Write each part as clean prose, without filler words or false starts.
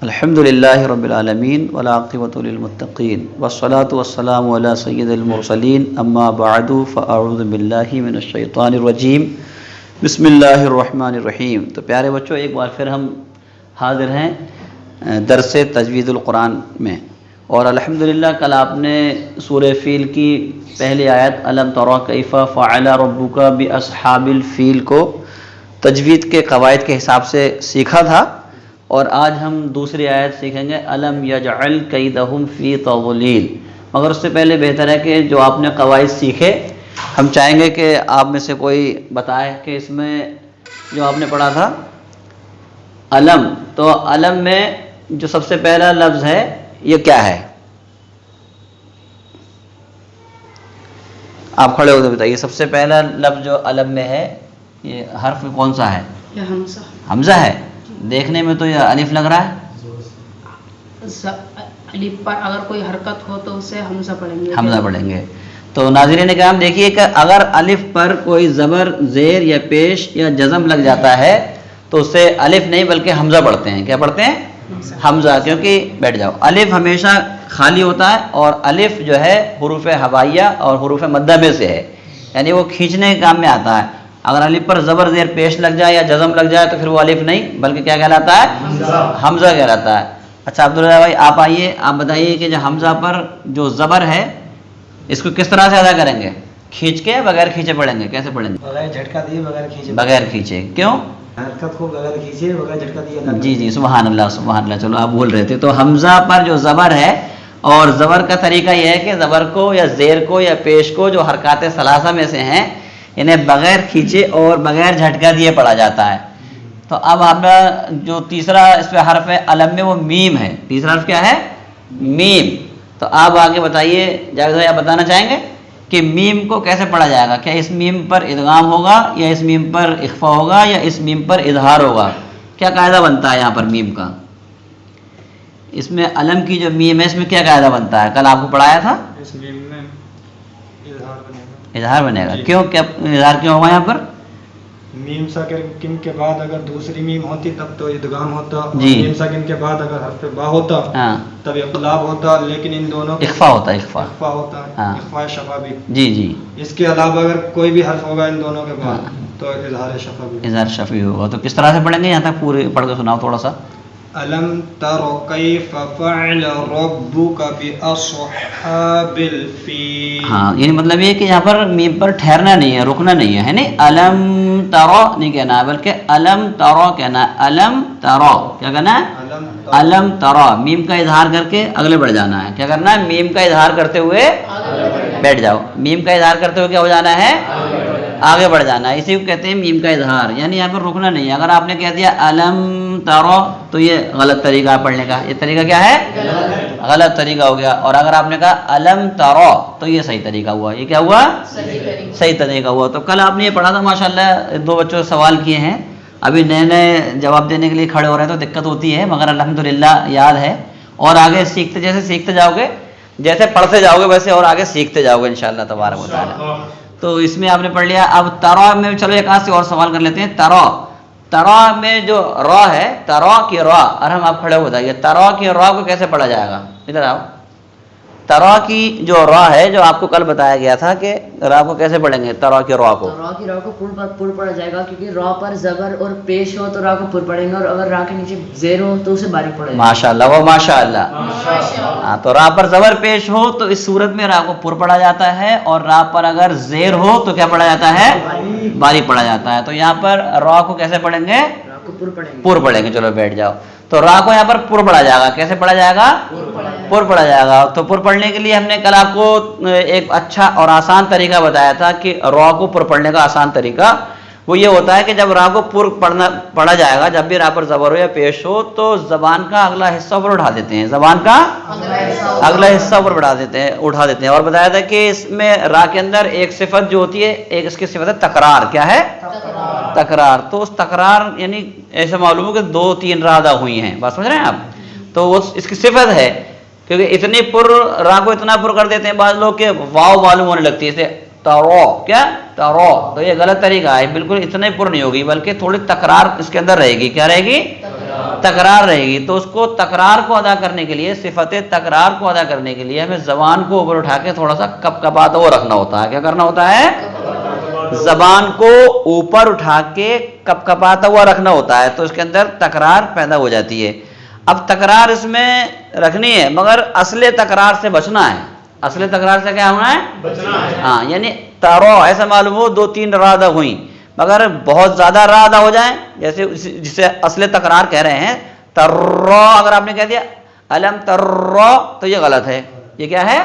الحمدللہ رب العالمین والعاقبۃ للمتقین والصلاۃ والسلام علی سید المرسلین اما بعد فاعوذ باللہ من الشیطان الرجیم بسم اللہ الرحمن الرحیم۔ تو پیارے بچوں، ایک بار پھر ہم حاضر ہیں درس تجوید القرآن میں، اور الحمدللہ کل آپ نے سورہ فیل کی پہلی آیت الم تری کیف فعل ربک باصحاب الفیل کو تجوید کے قواعد کے حساب سے سیکھا تھا، اور آج ہم دوسری آیت سیکھیں گے الم یجعل کیدہم فی تضلیل۔ مگر اس سے پہلے بہتر ہے کہ جو آپ نے قواعد سیکھے، ہم چاہیں گے کہ آپ میں سے کوئی بتائے کہ اس میں جو آپ نے پڑھا تھا الم، تو الم میں جو سب سے پہلا لفظ ہے یہ کیا ہے؟ آپ کھڑے ہو کے بتائیے، سب سے پہلا لفظ جو الم میں ہے یہ حرف کون سا ہے؟ حمزہ ہے۔ دیکھنے میں تو یہ الف لگ رہا ہے، الف پر اگر کوئی حرکت ہو تو اسے حمزہ پڑھیں گے۔ تو ناظرین کرام دیکھیے کہ اگر الف پر کوئی زبر، زیر یا پیش یا جزم لگ جاتا ہے تو اسے الف نہیں بلکہ حمزہ پڑھتے ہیں۔ کیا پڑھتے ہیں؟ حمزہ، کیونکہ بیٹھ جاؤ، الف ہمیشہ خالی ہوتا ہے، اور الف جو ہے حروف ہوائیہ اور حروف مدہ میں سے ہے، یعنی وہ کھینچنے کے کام میں آتا ہے۔ اگر الف پر زبر، زیر پیش لگ جائے یا جزم لگ جائے تو پھر وہ الف نہیں بلکہ کیا کہلاتا ہے؟ حمزہ کہلاتا ہے۔ اچھا عبداللہ بھائی آپ آئیے، آپ بتائیے کہ جو حمزہ پر جو زبر ہے اس کو کس طرح سے ادا کریں گے؟ کھینچ کے بغیر کھینچے پڑھیں گے؟ کیسے پڑھیں گے؟ بغیر جھٹکا دیے، بغیر کھینچے۔ بغیر کھینچے، کیوں؟ حرکت کو بغیر کھینچے، بغیر جھٹکا دیے۔ جی سبحان اللہ سبحان اللہ، چلو آپ بول رہے تھے۔ تو حمزہ پر جو زبر ہے، اور زبر کا طریقہ یہ ہے کہ زبر کو یا زیر کو یا پیش کو جو حرکات ثلاثہ میں سے ہیں انہیں بغیر کھینچے اور بغیر جھٹکا دیے پڑھا جاتا ہے۔ تو اب آپ جو تیسرا اس پہ حرف ہے الم میں وہ میم ہے۔ تیسرا حرف کیا ہے؟ میم۔ تو آپ آگے بتائیے، جاوید بھائی آپ بتانا چاہیں گے کہ میم کو کیسے پڑھا جائے گا؟ کیا اس میم پر ادغام ہوگا یا اس میم پر اخفا ہوگا یا اس میم پر اظہار ہوگا؟ کیا قاعدہ بنتا ہے یہاں پر میم کا؟ اس میں الم کی جو میم ہے اس میں کیا قاعدہ بنتا ہے؟ کل آپ کو پڑھایا تھا، اس میم میں اظہار بنے گا۔ اظہار بنے گا۔ کیوں؟ کیا اظہار کیوں ہوگا یہاں پر؟ میم ساکن کے بعد اگر دوسری میم ہوتی تب تو ادغام ہوتا، اور جی۔ میم ساکن کے بعد اگر حرف با ہوتا ہاں تب اقلاب ہوتا، لیکن ان دونوں کا اخفا ہوتا ہے، اخفا۔ اخفا ہوتا ہے، ہاں۔ اخفاء شفوی۔ جی اس کے علاوہ اگر کوئی بھی حرف ہوگا ان دونوں کے بعد تو اظہار شفوی۔ اظہار شفیع ہوگا۔ تو کس طرح سے پڑھیں گے؟ یہاں تک پورے پڑھ کے سناؤ تھوڑا سا۔ الم تر کیف فعل ربک باصحاب الفیل۔ ہاں، یعنی مطلب یہ کہ یہاں پر میم پر ٹھہرنا نہیں ہے، رکنا نہیں ہے، نہیں الم ترو نہیں کہنا ہے بلکہ الم ترو کہنا ہے۔ الم ترو کیا کہنا ہے؟ الم ترو۔ میم کا اظہار کر کے اگلے بڑھ جانا ہے۔ کیا کرنا ہے؟ میم کا اظہار کرتے ہوئے بیٹھ جاؤ۔ میم کا اظہار کرتے ہوئے کیا ہو جانا ہے؟ آگے بڑھ جانا ہے۔ اسی کو کہتے ہیں میم کا اظہار، یعنی یہاں پر رکنا نہیں ہے۔ اگر آپ نے کہہ دیا الم ترو تو یہ غلط طریقہ ہے پڑھنے کا۔ یہ طریقہ کیا ہے؟ غلط طریقہ ہو گیا۔ اور اگر آپ نے کہا الم ترو تو یہ صحیح طریقہ ہوا۔ یہ کیا ہوا؟ صحیح طریقہ ہوا۔ تو کل آپ نے یہ پڑھا تھا، ماشاءاللہ دو بچوں سے سوال کیے ہیں، ابھی نئے نئے جواب دینے کے لیے کھڑے ہو رہے ہیں تو دقت ہوتی ہے، مگر الحمدللہ یاد ہے، اور آگے سیکھتے جیسے سیکھتے جاؤ گے، جیسے پڑھتے جاؤ گے ویسے اور آگے سیکھتے جاؤ گے انشاءاللہ تبارک و تعالی۔ تو اس میں آپ نے پڑھ لیا۔ اب ترا میں چلو ایک آدھ سے اور سوال کر لیتے ہیں۔ ترا میں جو را ہے، ترا کی را، اور ہم آپ کھڑے ہو جائیے، ترا کی را کو کیسے پڑھا جائے گا؟ ادھر آؤ۔ ترا کی جو را ہے، جو آپ کو کل بتایا گیا تھا کہ را کو کیسے پڑھیں گے؟ ترا کی را کو را کو پر پڑھا جائے گا، کیونکہ را پر زبر اور پیش ہو تو را کو پر پڑھیں گے، اور اگر را کے نیچے زیر ہو تو اسے باریک پڑھیں گے۔ ماشاءاللہ و ماشاءاللہ۔ ہاں، تو را پر زبر پیش ہو تو اس صورت میں را کو پر پڑھا جاتا ہے، اور را پر اگر زیر ہو تو کیا پڑھا جاتا ہے؟ باریک پڑھا جاتا ہے۔ تو یہاں پر را کو کیسے پڑھیں گے؟ را کو پر پڑھیں گے۔ پر پڑھیں گے۔ چلو بیٹھ جاؤ۔ تو را کو یہاں پر پر پڑھا جائے گا۔ کیسے پڑھا جائے گا؟ پر پڑھا جائے گا۔ تو پر پڑھنے کے لیے ہم نے کل آپ کو ایک اچھا اور آسان طریقہ بتایا تھا کہ را کو پر پڑھنے کا آسان طریقہ وہ یہ ہوتا ہے کہ جب را کو پر پڑھا جائے گا، جب بھی را پر زبر ہو یا پیش ہو تو زبان کا اگلا حصہ اوپر اٹھا دیتے ہیں، زبان کا اگلا حصہ اوپر اٹھا دیتے ہیں۔ اور بتایا تھا کہ اس میں را کے اندر ایک صفت جو ہوتی ہے، ایک اس کی صفت ہے تکرار۔ کیا ہے؟ تکرار۔ تو اس تکرار یعنی ایسا معلوم ہو کہ 2-3 را ادا ہوئی ہیں، بات سمجھ رہے ہیں آپ؟ تو وہ اس کی صفت ہے، کیونکہ اتنی پر را کو اتنا پر کر دیتے ہیں بعض لوگ کہ واو معلوم ہونے لگتی ہے، اسے ترو، کیا ترو، تو یہ غلط طریقہ ہے، بالکل اتنے پر نہیں ہوگی بلکہ تھوڑی تکرار اس کے اندر رہے گی۔ کیا رہے گی؟ تکرار رہے گی، تو اس کو تکرار کو ادا کرنے کے لیے، صفت تکرار کو ادا کرنے کے لیے ہمیں زبان کو اوپر اٹھا کے تھوڑا سا کپ کپاتا ہوا رکھنا ہوتا ہے. کیا کرنا ہوتا ہے؟ زبان کو اوپر اٹھا کے کپ کپاتا ہوا رکھنا ہوتا ہے، تو اس کے اندر تکرار پیدا ہو جاتی ہے. اب تکرار اس میں رکھنی ہے، مگر اصل تکرار سے بچنا ہے. اصل تکرار سے کیا ہونا ہے؟ ہاں، یعنی تارو ایسا معلوم ہو 2-3 را ادا ہوئی، مگر بہت زیادہ را ادا ہو جائیں، جیسے جسے اصل تکرار کہہ رہے ہیں. ترو اگر آپ نے کہہ دیا الم ترو تو یہ غلط ہے. یہ کیا ہے؟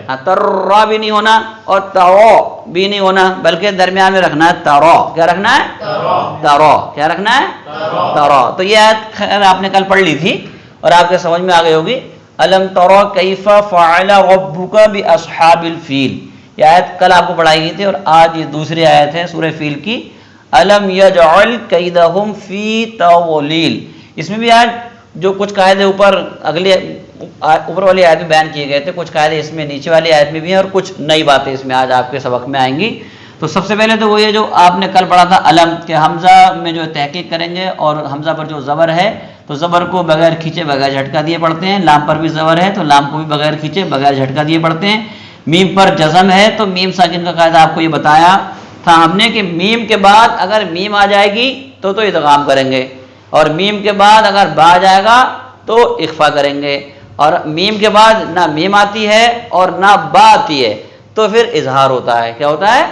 ہاں، ترو بھی نہیں ہونا اور ترو بھی نہیں ہونا، بلکہ درمیان میں رکھنا ہے ترو. کیا رکھنا ہے؟ ترو. کیا رکھنا ہے؟ ترو. تو یہ آیت خیر آپ نے کل پڑھ لی تھی اور آپ کے سمجھ میں آ گئی ہوگی. الم ترو کیف فعل ربک باصحاب الفیل، یہ آیت کل آپ کو پڑھائی گئی تھی، اور آج یہ دوسری آیت ہے سورہ فیل کی. الم یجعل کیدہم فی تضلیل. اس میں بھی آج جو کچھ قاعدے اوپر والی آیت میں بیان کیے گئے تھے، کچھ قاعدے اس میں نیچے والی آیت میں بھی ہیں، اور کچھ نئی باتیں اس میں آج آپ کے سبق میں آئیں گی. تو سب سے پہلے تو وہ یہ جو آپ نے کل پڑھا تھا الم، کہ حمزہ میں جو تحقیق کریں گے اور حمزہ پر جو زبر ہے تو زبر کو بغیر کھینچے بغیر جھٹکا دیے پڑھتے ہیں. لام پر بھی زبر ہے تو لام کو بھی بغیر کھینچے بغیر جھٹکا دیے پڑھتے ہیں. میم پر جزم ہے تو میم ساکن کا قاعدہ آپ کو یہ بتایا تھا ہم نے کہ میم کے بعد اگر میم آ جائے گی تو ادغام کریں گے، اور میم کے بعد اگر با آ جائے گا تو اخفا کریں گے، اور میم کے بعد نہ میم آتی ہے اور نہ با آتی ہے تو پھر اظہار ہوتا ہے. کیا ہوتا ہے؟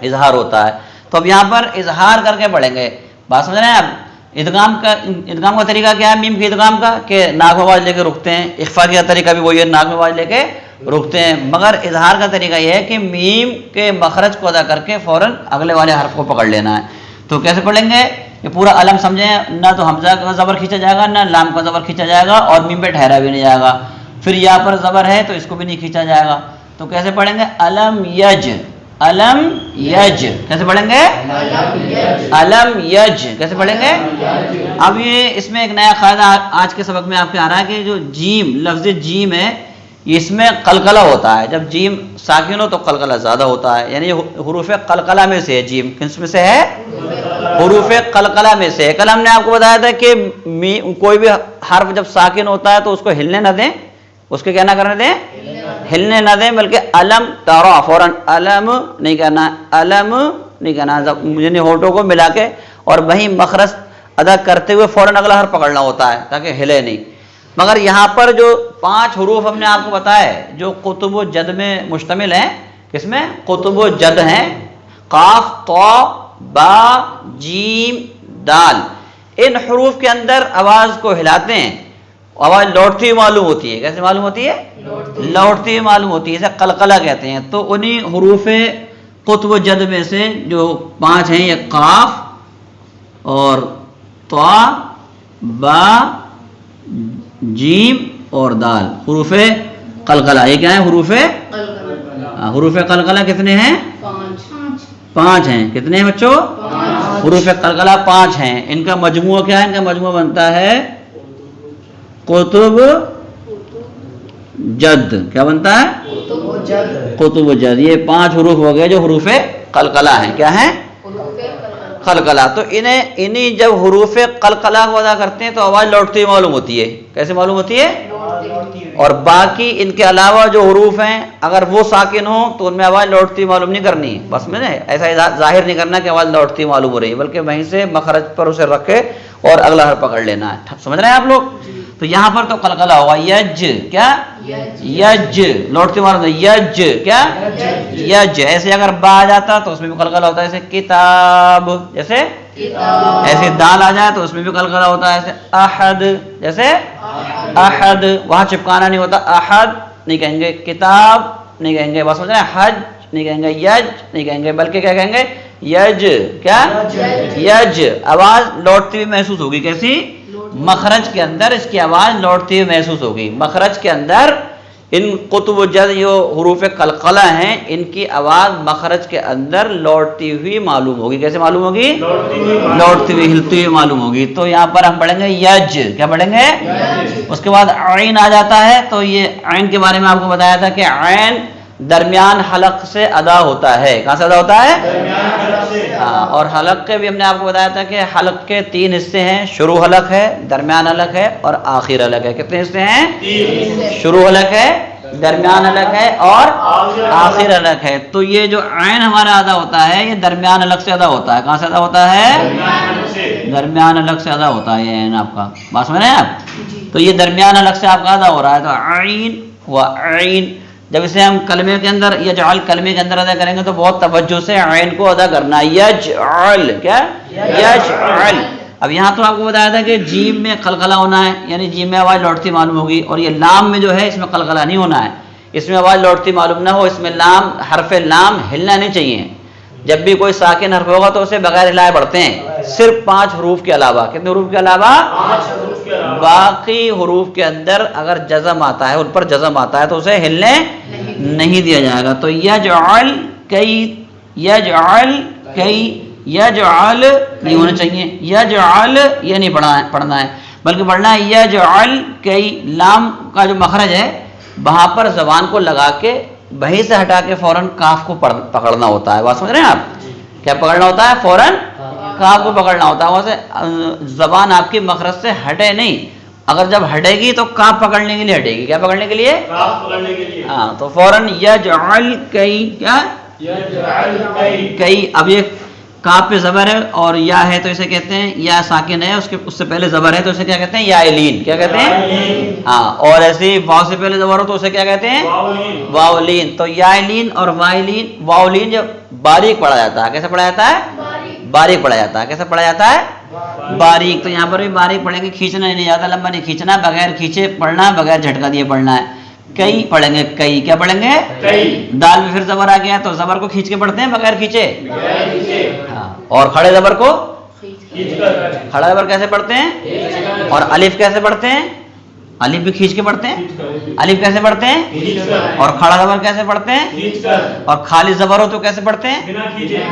اظہار ہوتا ہے. تو اب یہاں پر اظہار کر کے پڑھیں گے. بات سمجھ رہے ہیں آپ؟ ادغام کا طریقہ کیا ہے میم کے ادغام کا؟ کہ ناک میں آواز لے کے رکتے ہیں. اخفا کا طریقہ بھی وہی ہے، ناک میں آواز لے کے رکتے ہیں. مگر اظہار کا طریقہ یہ ہے کہ میم کے مخرج کو ادا کر کے فوراً اگلے والے حرف کو پکڑ لینا ہے. تو کیسے پڑھیں گے؟ یہ پورا علم سمجھیں، نہ تو حمزہ کا زبر کھینچا جائے گا نہ لام کا زبر کھینچا جائے گا، اور میم پہ ٹھہرا بھی نہیں جائے گا. پھر یہاں پر زبر ہے تو اس کو بھی نہیں کھینچا جائے گا. تو کیسے پڑھیں گے؟ علم یج. علم یج کیسے پڑھیں گے؟ علم یج کیسے پڑھیں گے؟ اب یہ اس میں ایک نیا قاعدہ آج کے سبق میں آپ کے آ رہا ہے کہ جو جیم، لفظ جیم ہے، اس میں قلقلہ ہوتا ہے. جب جیم ساکن ہو تو قلقلہ زیادہ ہوتا ہے، یعنی حروف قلقلہ میں سے ہے. جیم کس میں سے ہے؟ حروف قلقلہ میں سے. کل ہم نے آپ کو بتایا تھا کہ کوئی بھی حرف جب ساکن ہوتا ہے تو اس کو ہلنے نہ دیں، اس کے کیا نہ کرنے دیں؟ ہلنے نہ دیں، بلکہ علم ترا فوراً علم نہیں کہنا، علم نہیں کہنا، یعنی ہونٹوں کو ملا کے اور وہیں مخرج ادا کرتے ہوئے فوراً اگلا حرف پکڑنا ہوتا ہے تاکہ ہلے نہیں. مگر یہاں پر جو 5 حروف ہم نے آپ کو بتایا جو قطب و جد میں مشتمل ہیں، کس میں؟ قطب و جد ہیں. قاف، طا، با، جیم، دال. ان حروف کے اندر آواز کو ہلاتے ہیں، آواز لوٹتی ہوئی معلوم ہوتی ہے. کیسے معلوم ہوتی ہے؟ لوٹتی ہوئی معلوم ہوتی ہے، اسے قلقلہ کہتے ہیں. تو انہی حروف قطب و جد میں سے جو 5 ہیں، یہ قاف اور طا، با، جیم اور دال، حروف قلقلہ. یہ کیا ہے؟ حروف قلقلہ کتنے ہیں؟ 5 ہیں. کتنے ہیں بچوں؟ حروف قلقلہ 5 ہیں. ان کا مجموعہ کیا ہے؟ ان کا مجموعہ بنتا ہے قطب جد. کیا بنتا ہے؟ قطب جد. یہ 5 حروف ہو گئے جو حروف قلقلہ ہیں. کیا ہیں؟ قلقلہ. تو انہیں جب حروف قلقلہ کو ادا کرتے ہیں تو آواز لوٹتی ہوئی معلوم ہوتی ہے. کیسے معلوم ہوتی ہے؟ اور باقی ان کے علاوہ جو حروف ہیں اگر وہ ساکن ہوں تو ان میں آواز لوٹتی معلوم نہیں کرنی. بس میں نے ایسا ظاہر نہیں کرنا کہ آواز لوٹتی معلوم ہو رہی ہے، بلکہ وہیں سے مخرج پر اسے رکھ کے اور اگلا حرف پکڑ لینا ہے. سمجھ رہے ہیں آپ لوگ؟ تو یہاں پر تو قلقلہ ہوگا. یج. کیا؟ یج لوٹتی معلوم ہے. یج کیا؟ یج. ایسے اگر با آ جاتا تو اس میں بھی قلقلہ ہوتا ہے، جیسے کتاب. جیسے ایسے دال آ جائے تو اس میں بھی قلقلہ ہوتا ہے، جیسے احد. جیسے احد. وہاں چپکانا نہیں ہوتا. احد نہیں کہیں گے، کتاب نہیں کہیں گے، بس سمجھ رہے ہیں؟ حج نہیں کہیں گے، یج نہیں کہیں گے، بلکہ کیا کہیں گے؟ یج. کیا؟ یج. آواز لوٹتی ہوئی محسوس ہوگی. کیسی؟ مخرج کے اندر اس کی آواز لوٹتی ہوئی محسوس ہوگی. مخرج کے اندر ان قطب و جد جو حروف قلقلہ ہیں ان کی آواز مخرج کے اندر لوٹتی ہوئی معلوم ہوگی. کیسے معلوم ہوگی؟ لوٹتی ہوئی، ہلتی ہوئی معلوم ہوگی. تو یہاں پر ہم پڑھیں گے یج. کیا پڑھیں گے؟ اس کے بعد عین آ جاتا ہے. تو یہ عین کے بارے میں آپ کو بتایا تھا کہ عین درمیان حلق سے ادا ہوتا ہے. کہاں سے ادا ہوتا ہے؟ اور حلق کے بھی ہم نے آپ کو بتایا تھا کہ حلق کے 3 حصے ہیں، شروع حلق ہے، درمیان حلق ہے اور آخر حلق ہے. کتنے حصے ہیں؟ 3. شروع حلق ہے، درمیان حلق ہے اور آخر حلق ہے. تو یہ جو عین ہمارا ادا ہوتا ہے یہ درمیان حلق سے ادا ہوتا ہے. کہاں سے ادا ہوتا ہے؟ درمیان حلق سے ادا ہوتا ہے یہ عین آپ کا. بات سمجھ رہے ہیں آپ؟ تو یہ درمیان حلق سے آپ کا ادا ہو رہا ہے. تو عین و عین جب اسے ہم کلمے کے اندر یجعل کلمے کے اندر ادا کریں گے تو بہت توجہ سے عین کو ادا کرنا ہے. یجعل، کیا؟ یجعل. اب یہاں تو آپ کو بتایا تھا کہ جیم میں قلقلہ ہونا ہے، یعنی جیم میں آواز لوٹتی معلوم ہوگی، اور یہ لام میں جو ہے اس میں قلقلہ نہیں ہونا ہے، اس میں آواز لوٹتی معلوم نہ ہو. اس میں لام، حرف لام ہلنا نہیں چاہیے. جب بھی کوئی ساکن حرف ہوگا تو اسے بغیر ہلائے پڑھتے ہیں، صرف 5 حروف کے علاوہ. کتنے حروف کے علاوہ؟ 5 حروف کے علاوہ. باقی حروف کے اندر اگر جزم آتا ہے، ان پر جزم آتا ہے تو اسے ہلنے نہیں دیا جائے گا. تو یجعل کئی، یجعل کئی، یجعل نہیں ہونا چاہیے، یجعل یہ نہیں پڑھنا ہے، بلکہ پڑھنا ہے یجعل کئی. لام کا جو مخرج ہے وہاں پر زبان کو لگا کے بہی سے ہٹا کے فوراً کاف کو پکڑنا ہوتا ہے. بات سمجھ رہے ہیں آپ؟ کیا پکڑنا ہوتا ہے؟ فوراً کاف کو پکڑنا ہوتا ہے. وہاں سے زبان آپ کی مخرج سے ہٹے نہیں. اگر جب ہٹے گی تو کاف پکڑنے کے لیے ہٹے گی. کیا پکڑنے کے لیے؟ کاف پکڑنے کے لیے. ہاں، تو فوراً یجعل کئی، کیا؟ یجعل کئی. اب یہ کاف پہ زبر ہے اور یا ہے تو اسے کہتے ہیں یا ساکن ہے، اس سے پہلے زبر ہے تو اسے کیا کہتے ہیں؟ یائلین. کیا کہتے ہیں؟ ہاں. اور ایسے ہی واو سے پہلے زبر ہو تو اسے کیا کہتے ہیں؟ واولین. تو یائلین اور وائلین، واولین جب باریک پڑھا جاتا ہے، کیسے پڑھا جاتا ہے؟ باریک پڑھا جاتا ہے. کیسے پڑھا جاتا ہے؟ باریک. تو یہاں پر بھی باریک پڑھیں گے، کھینچنا نہیں جاتا، لمبا نہیں کھینچنا، بغیر کھینچے پڑھنا، بغیر جھٹکا دیے پڑھنا ہے. کئی پڑھیں گے، کئی. کیا پڑھیں گے؟ کئی. دال میں پھر زبر آ گیا تو زبر کو کھینچ کے پڑھتے ہیں بغیر کھینچے. ہاں. اور کھڑے زبر کو کھڑا زبر کیسے پڑھتے ہیں؟ اور الف کیسے پڑھتے ہیں؟ الف بھی کھینچ کے پڑھتے ہیں. الف کیسے پڑھتے ہیں؟ اور کھڑا زبر کیسے پڑھتے ہیں؟ اور خالی زبر ہو تو کیسے پڑھتے ہیں؟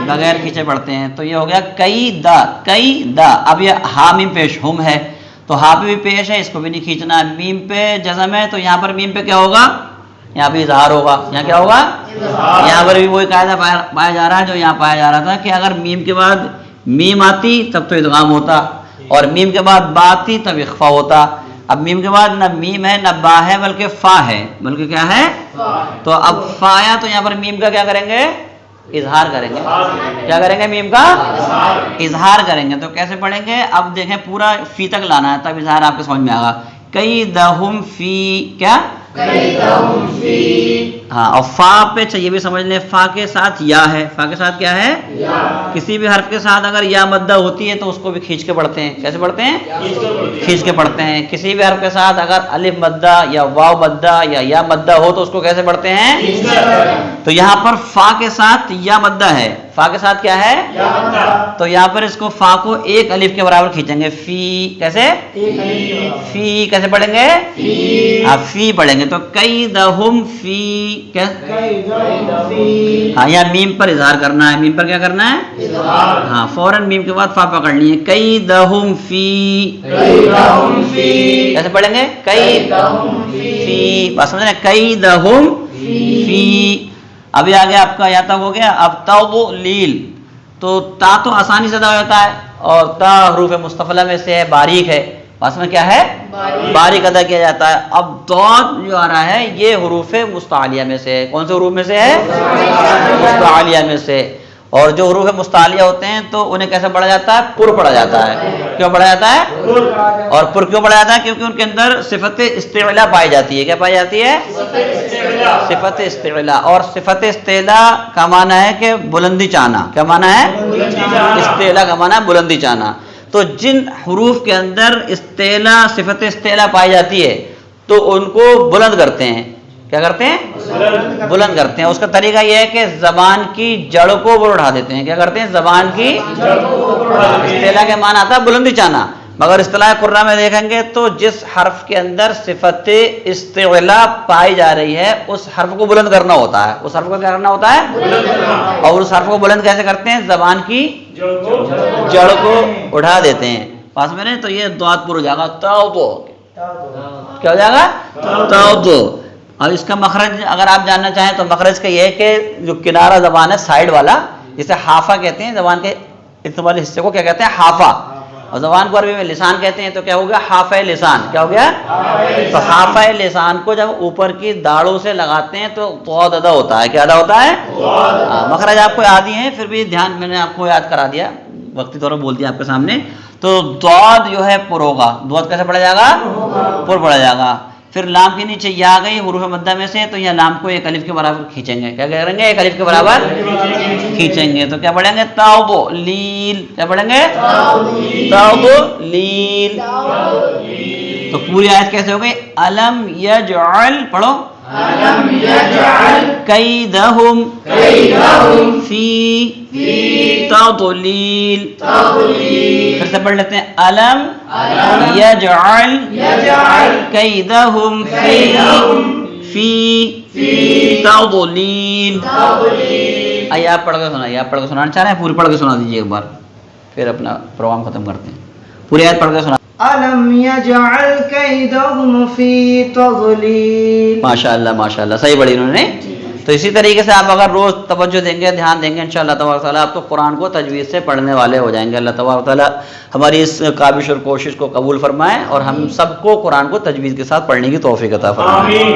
بغیر کھینچے پڑھتے ہیں. تو یہ ہو گیا کئی دا، کئی دا. اب یہ ہا میم پیش ہم ہے تو ہا پہ بھی پیش ہے، اس کو بھی نہیں کھینچنا. میم پہ جزم ہے تو یہاں پر میم پہ کیا ہوگا؟ یہاں پہ اظہار ہوگا. یہاں کیا ہوگا؟ یہاں پر بھی وہی قاعدہ پایا جا رہا ہے جو یہاں پایا جا رہا تھا کہ اگر میم کے بعد میم آتی تب تو ادغام ہوتا، اور میم کے بعد با آتی تب اخفا ہوتا. اب میم کے بعد نہ میم ہے نہ با ہے بلکہ فا ہے، بلکہ کیا ہے؟ تو اب فا آیا تو یہاں پر میم کا کیا کریں گے؟ اظہار کریں گے. کیا کریں گے؟ میم کا اظہار کریں گے. تو کیسے پڑھیں گے؟ اب دیکھیں پورا فی تک لانا ہے تب اظہار آپ کو سمجھ میں آگا. کئی دہم فی، کیا؟ ہاں. اور فا پہ چاہیے بھی سمجھ لیں، فا کے ساتھ یا ہے. فا کے ساتھ کیا ہے؟ کسی بھی حرف کے ساتھ اگر یا مدہ ہوتی ہے تو اس کو بھی کھینچ کے پڑھتے ہیں. کیسے پڑھتے ہیں؟ کھینچ کے پڑھتے ہیں. کسی بھی حرف کے ساتھ اگر الف مدہ یا واو مدہ یا مدہ ہو تو اس کو کیسے پڑھتے ہیں؟ تو یہاں پر فا کے ساتھ یا مدہ ہے. فا کے ساتھ کیا ہے؟ تو یہاں پر اس کو فا کو ایک الف کے برابر کھینچیں گے. فی کیسے؟ فی کیسے پڑھیں گے؟ ہاں فی پڑھیں گے. تو کئی دہم فی، کیا؟ ہاں یہاں میم پر اظہار کرنا ہے. میم پر کیا کرنا ہے؟ ہاں فوراً میم کے بعد فا پکڑنی ہے. کئی دہم فی، کیسے پڑھیں گے؟ کئی فی. بات سمجھ رہے ہیں؟ کئی دہم فی. ابھی آگے آپ کا یا تک ہو گیا. اب تضلیل، تو تا تو آسانی سے ادا ہو جاتا ہے اور تا حروف مستفلہ میں سے ہے، باریک ہے. بات میں کیا ہے؟ باریک ادا کیا جاتا ہے. اب ضاد جو آ رہا ہے یہ حروف مستعلیہ میں سے ہے. کون سے حروف میں سے ہے؟ مستعلیہ میں سے. اور جو حروف مستعلیہ ہوتے ہیں تو انہیں کیسے پڑھا جاتا ہے؟ پر پڑھا جاتا ہے. کیوں پڑھا جاتا ہے؟ اور پر کیوں پڑھا جاتا ہے؟ کیونکہ ان کے اندر صفت استعلاء پائی جاتی ہے. کیا پائی جاتی ہے؟ صفت استعلاء. اور صفت استعلاء کا معنی ہے کہ بلندی چاہنا. کیا معنی ہے؟ استعلاء کا معنی ہے بلندی چاہنا. تو جن حروف کے اندر استعلاء، صفت استعلاء پائی جاتی ہے تو ان کو بلند کرتے ہیں. کیا کرتے ہیں؟ بلند کرتے ہیں. اس کا طریقہ یہ ہے کہ زبان کی جڑ کو وہ اٹھا دیتے ہیں. کیا کرتے ہیں؟ زبان کی استعلاء کے معنی آتا ہے بلندی چاہنا. مگر اصطلاح قرآن میں دیکھیں گے تو جس حرف کے اندر صفت استعلاء پائی جا رہی ہے اس حرف کو بلند کرنا ہوتا ہے. اس حرف کو کیا کرنا ہوتا ہے؟ اور اس حرف کو بلند کیسے کرتے ہیں؟ زبان کی جڑ کو اٹھا دیتے ہیں. پاس میں نہیں؟ تو یہ ضاد پر ہو جائے گا. تو کیا ہو جائے گا؟ تو. اور اس کا مخرج اگر آپ جاننا چاہیں تو مخرج کا یہ ہے کہ جو کنارہ زبان ہے سائیڈ والا، جسے حافہ کہتے ہیں، زبان کے اتنے والے حصے کو کیا کہتے ہیں؟ حافہ. اور زبان کو عربی میں لسان کہتے ہیں. تو کیا ہو گیا؟ حافہ لسان. کیا ہو گیا؟ تو حافہ لسان کو جب اوپر کی داڑوں سے لگاتے ہیں تو ضاد ادا ہوتا ہے. کیا ادا ہوتا ہے؟ مخرج آپ کو یاد ہی ہے، پھر بھی دھیان میں نے آپ کو یاد کرا دیا، وقتی طور پر بول دیا آپ کے سامنے. تو ضاد جو ہے پر ہوگا. ضاد کیسے پڑھا جائے گا؟ پر پڑھا جائے گا. پھر لام کے نیچے یا آ گئی حروف مدہ میں سے، تو یہ لام کو ایک الف کے برابر کھینچیں گے. کیا کریں گے؟ ایک الف کے برابر کھینچیں گے. تو کیا پڑھیں گے؟ تضلیل. کیا پڑھیں گے؟ تضلیل. تو پوری آیت کیسے ہو گئی؟ الم یجعل، پڑھو، کیدہم فی تضلیل. پھر سے پڑھ لیتے ہیں، الم یجعل کیدہم فی تضلیل. آئیے آپ پڑھ کے سنائیے. آپ پڑھ کے سنانا چاہ رہے ہیں؟ پوری پڑھ کے سنا دیجیے ایک بار، پھر اپنا پروگرام ختم کرتے ہیں. پوری آیت پڑھ کے سنا. أَلَمْ يَجْعَلْ كَيْدَهُمْ فِي تَضْلِيلٍ. ماشاء اللہ ماشاء اللہ، صحیح پڑھی انہوں نے. تو اسی طریقے سے آپ اگر روز توجہ دیں گے، دھیان دیں گے، انشاءاللہ تبارک تعالیٰ آپ تو قرآن کو تجوید سے پڑھنے والے ہو جائیں گے. اللہ تبارک تعالیٰ ہماری اس کاوش اور کوشش کو قبول فرمائے اور ہم سب کو قرآن کو تجوید کے ساتھ پڑھنے کی توفیق عطا فرمائے.